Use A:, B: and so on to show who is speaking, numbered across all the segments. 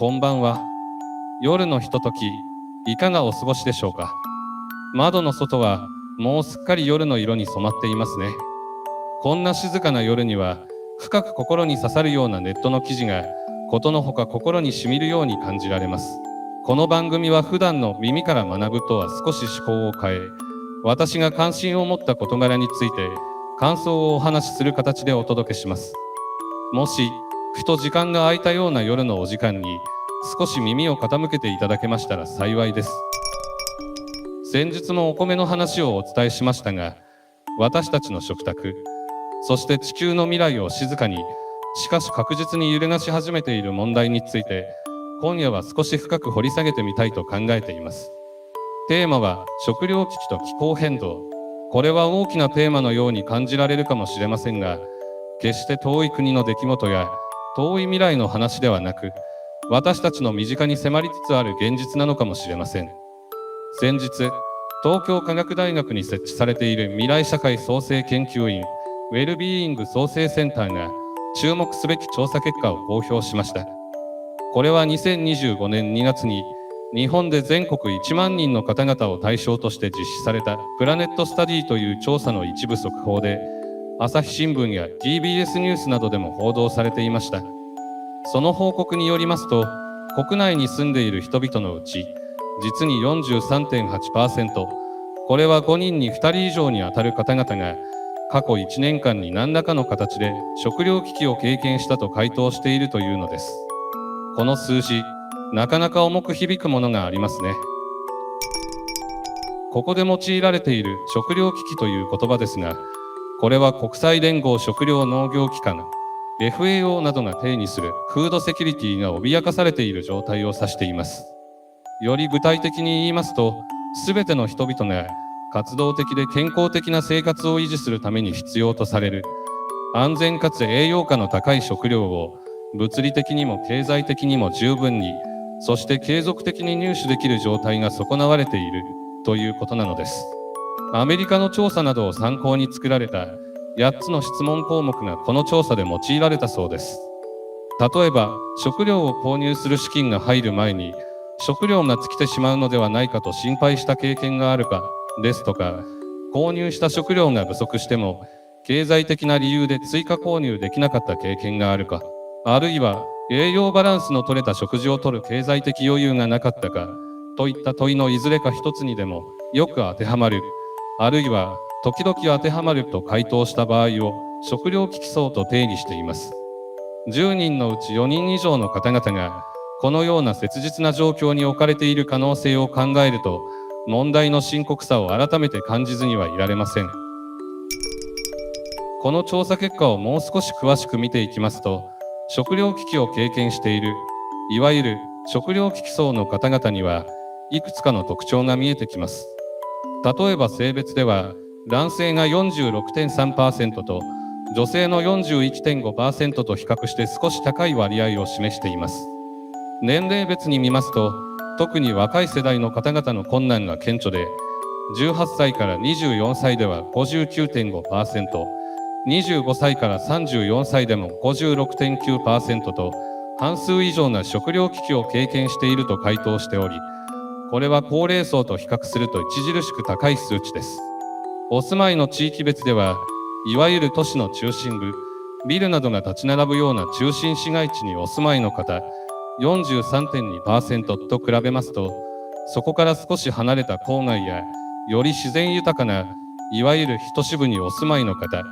A: こんばんは。夜のひととき、いかがお過ごしでしょうか。窓の外はもうすっかり夜の色に染まっていますね。こんな静かな夜には、深く心に刺さるようなネットの記事が、ことのほか心にしみるように感じられます。この番組は普段の耳から学ぶとは少し趣向を変え、私が関心を持った事柄について、感想をお話しする形でお届けします。もし、ふと時間が空いたような夜のお時間に、少し耳を傾けていただけましたら幸いです。先日もお米の話をお伝えしましたが、私たちの食卓、そして地球の未来を静かに、しかし確実に揺るがし始めている問題について、今夜は少し深く掘り下げてみたいと考えています。テーマは食糧危機と気候変動。これは大きなテーマのように感じられるかもしれませんが、決して遠い国の出来事や遠い未来の話ではなく、私たちの身近に迫りつつある現実なのかもしれません。先日、東京科学大学に設置されている未来社会創生研究院ウェルビーイング創生センターが注目すべき調査結果を公表しました。これは2025年2月に日本で全国1万人の方々を対象として実施されたプラネットスタディという調査の一部速報で、朝日新聞や TBS ニュースなどでも報道されていました。その報告によりますと、国内に住んでいる人々のうち、実に 43.8%、これは5人に2人以上にあたる方々が、過去1年間に何らかの形で食糧危機を経験したと回答しているというのです。この数字、なかなか重く響くものがありますね。ここで用いられている食糧危機という言葉ですが、これは国際連合食糧農業機関 FAO などが定義するフードセキュリティが脅かされている状態を指しています。より具体的に言いますと、すべての人々が活動的で健康的な生活を維持するために必要とされる安全かつ栄養価の高い食料を物理的にも経済的にも十分に、そして継続的に入手できる状態が損なわれているということなのです。アメリカの調査などを参考に作られた8つの質問項目がこの調査で用いられたそうです。例えば、食料を購入する資金が入る前に食料が尽きてしまうのではないかと心配した経験があるかですとか、購入した食料が不足しても経済的な理由で追加購入できなかった経験があるか、あるいは栄養バランスの取れた食事をとる経済的余裕がなかったかといった問いのいずれか一つにでもよく当てはまる、あるいは時々当てはまると回答した場合を食糧危機層と定義しています。10人のうち4人以上の方々がこのような切実な状況に置かれている可能性を考えると、問題の深刻さを改めて感じずにはいられません。この調査結果をもう少し詳しく見ていきますと、食糧危機を経験している、いわゆる食糧危機層の方々にはいくつかの特徴が見えてきます。例えば性別では、男性が 46.3% と女性の 41.5% と比較して少し高い割合を示しています。年齢別に見ますと、特に若い世代の方々の困難が顕著で、18歳から24歳では 59.5%、25歳から34歳でも 56.9% と、半数以上が食糧危機を経験していると回答しており、これは高齢層と比較すると著しく高い数値です。お住まいの地域別では、いわゆる都市の中心部、ビルなどが立ち並ぶような中心市街地にお住まいの方、43.2% と比べますと、そこから少し離れた郊外や、より自然豊かな、いわゆる都市部にお住まいの方、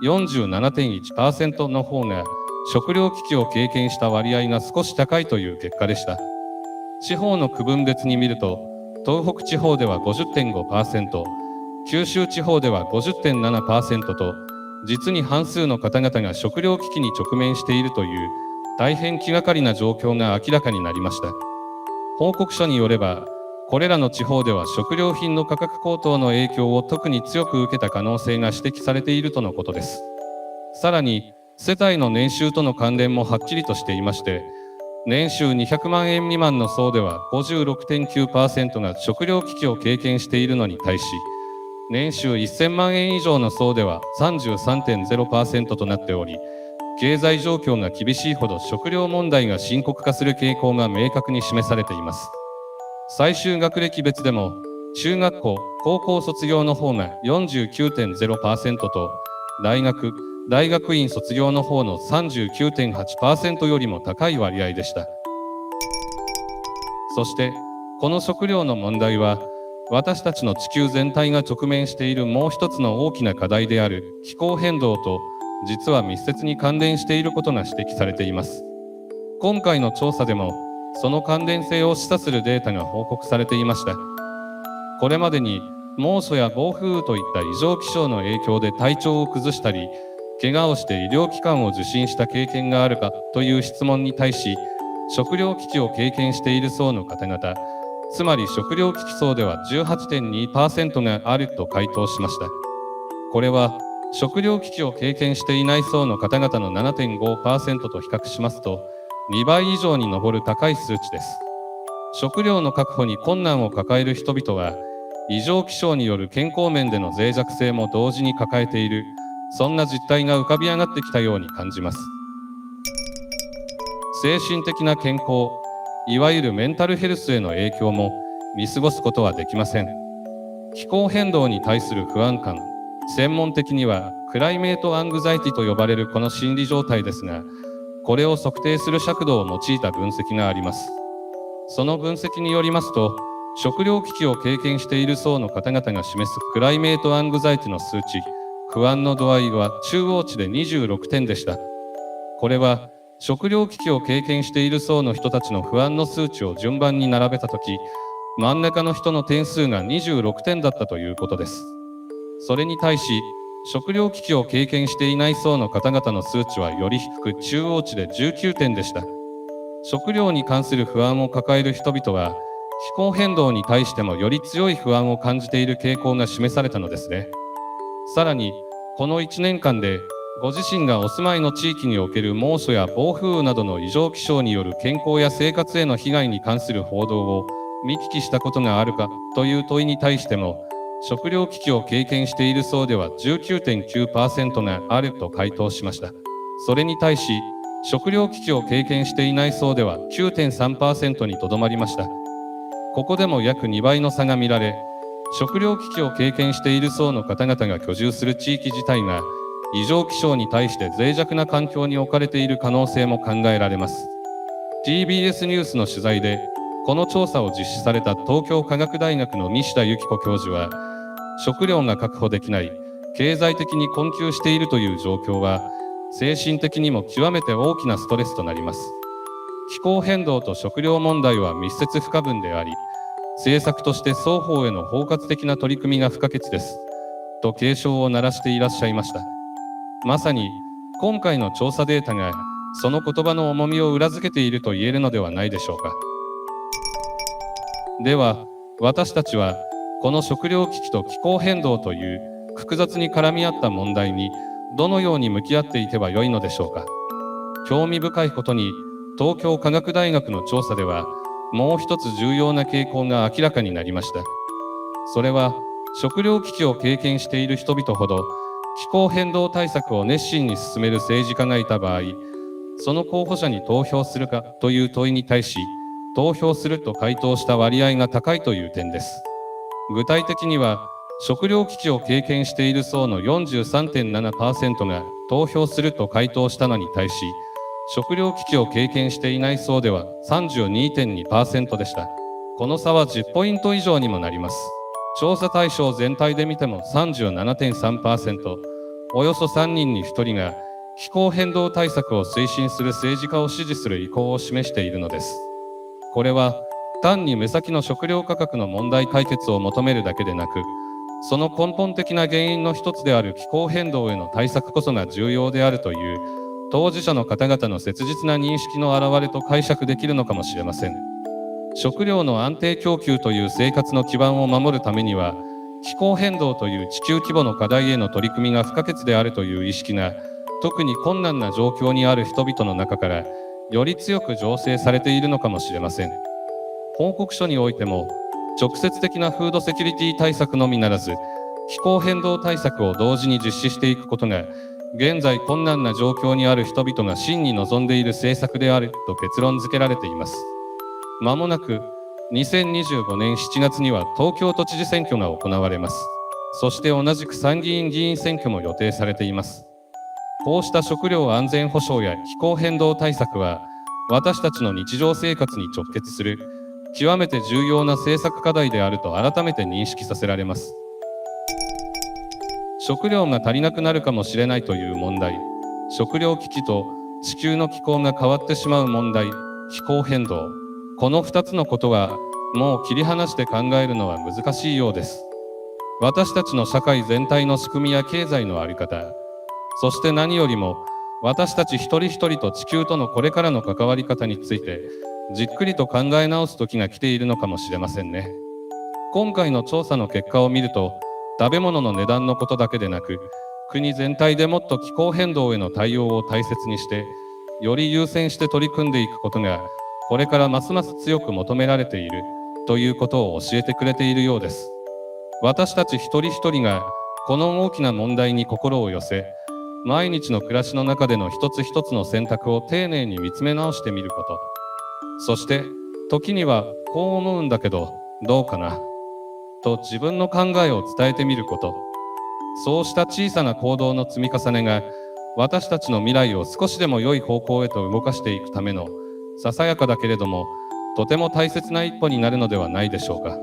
A: 47.1% の方が、食糧危機を経験した割合が少し高いという結果でした。地方の区分別に見ると、東北地方では 50.5%、九州地方では 50.7% と、実に半数の方々が食糧危機に直面しているという、大変気がかりな状況が明らかになりました。報告書によれば、これらの地方では食料品の価格高騰の影響を特に強く受けた可能性が指摘されているとのことです。さらに、世帯の年収との関連もはっきりとしていまして、年収200万円未満の層では 56.9% が食糧危機を経験しているのに対し、年収1000万円以上の層では 33.0% となっており、経済状況が厳しいほど食料問題が深刻化する傾向が明確に示されています。最終学歴別でも、中学校、高校卒業の方が 49.0% と、大学院卒業の方の 39.8% よりも高い割合でした。そして、この食料の問題は、私たちの地球全体が直面しているもう一つの大きな課題である気候変動と、実は密接に関連していることが指摘されています。今回の調査でも、その関連性を示唆するデータが報告されていました。これまでに猛暑や暴風雨といった異常気象の影響で体調を崩したり、怪我をして医療機関を受診した経験があるかという質問に対し、食糧危機を経験している層の方々、つまり食糧危機層では 18.2% があると回答しました。これは食糧危機を経験していない層の方々の 7.5% と比較しますと、2倍以上に上る高い数値です。食料の確保に困難を抱える人々は、異常気象による健康面での脆弱性も同時に抱えている、そんな実態が浮かび上がってきたように感じます。精神的な健康、いわゆるメンタルヘルスへの影響も見過ごすことはできません。気候変動に対する不安感、専門的にはクライメートアングザイティと呼ばれるこの心理状態ですが、これを測定する尺度を用いた分析があります。その分析によりますと、食糧危機を経験している層の方々が示すクライメートアングザイティの数値、不安の度合いは中央値で26点でした。これは食糧危機を経験している層の人たちの不安の数値を順番に並べたとき、真ん中の人の点数が26点だったということです。それに対し、食糧危機を経験していない層の方々の数値はより低く、中央値で19点でした。食料に関する不安を抱える人々は、気候変動に対してもより強い不安を感じている傾向が示されたのですね。さらに、この1年間で、ご自身がお住まいの地域における猛暑や暴風雨などの異常気象による健康や生活への被害に関する報道を見聞きしたことがあるかという問いに対しても、食糧危機を経験している層では 19.9% があると回答しました。それに対し、食糧危機を経験していない層では 9.3% にとどまりました。ここでも約2倍の差が見られ、食糧危機を経験している層の方々が居住する地域自体が異常気象に対して脆弱な環境に置かれている可能性も考えられます。TBS ニュースの取材で、この調査を実施された東京科学大学の西田由紀子教授は、食料が確保できない、経済的に困窮しているという状況は、精神的にも極めて大きなストレスとなります。気候変動と食料問題は密接不可分であり、政策として双方への包括的な取り組みが不可欠です。と警鐘を鳴らしていらっしゃいました。まさに、今回の調査データが、その言葉の重みを裏付けていると言えるのではないでしょうか。では、私たちは、この食糧危機と気候変動という複雑に絡み合った問題に、どのように向き合っていけばよいのでしょうか。興味深いことに、東京科学大学の調査では、もう一つ重要な傾向が明らかになりました。それは、食糧危機を経験している人々ほど、気候変動対策を熱心に進める政治家がいた場合、その候補者に投票するかという問いに対し、投票すると回答した割合が高いという点です。具体的には、食糧危機を経験している層の 43.7% が投票すると回答したのに対し、食糧危機を経験していない層では 32.2% でした。この差は10ポイント以上にもなります。調査対象全体で見ても 37.3%、およそ3人に1人が気候変動対策を推進する政治家を支持する意向を示しているのです。これは単に目先の食料価格の問題解決を求めるだけでなく、その根本的な原因の一つである気候変動への対策こそが重要であるという当事者の方々の切実な認識の表れと解釈できるのかもしれません。食料の安定供給という生活の基盤を守るためには、気候変動という地球規模の課題への取り組みが不可欠であるという意識が、特に困難な状況にある人々の中からより強く醸成されているのかもしれません。報告書においても、直接的なフードセキュリティ対策のみならず、気候変動対策を同時に実施していくことが、現在困難な状況にある人々が真に望んでいる政策であると結論付けられています。まもなく2025年7月には東京都知事選挙が行われます。そして同じく参議院議員選挙も予定されています。こうした食料安全保障や気候変動対策は、私たちの日常生活に直結する極めて重要な政策課題であると改めて認識させられます。食料が足りなくなるかもしれないという問題、食料危機と地球の気候が変わってしまう問題、気候変動、この2つのことはもう切り離して考えるのは難しいようです。私たちの社会全体の仕組みや経済の在り方、そして何よりも私たち一人一人と地球とのこれからの関わり方についてじっくりと考え直す時が来ているのかもしれませんね。今回の調査の結果を見ると、食べ物の値段のことだけでなく、国全体でもっと気候変動への対応を大切にして、より優先して取り組んでいくことが、これからますます強く求められているということを教えてくれているようです。私たち一人一人がこの大きな問題に心を寄せ、毎日の暮らしの中での一つ一つの選択を丁寧に見つめ直してみること。そして、時にはこう思うんだけど、どうかなと自分の考えを伝えてみること。そうした小さな行動の積み重ねが、私たちの未来を少しでも良い方向へと動かしていくための、ささやかだけれども、とても大切な一歩になるのではないでしょうか。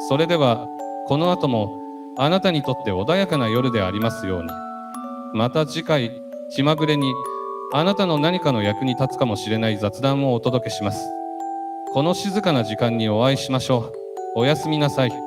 A: それでは、この後も、あなたにとって穏やかな夜でありますように。また次回、気まぐれに、あなたの何かの役に立つかもしれない雑談をお届けします。この静かな時間にお会いしましょう。おやすみなさい。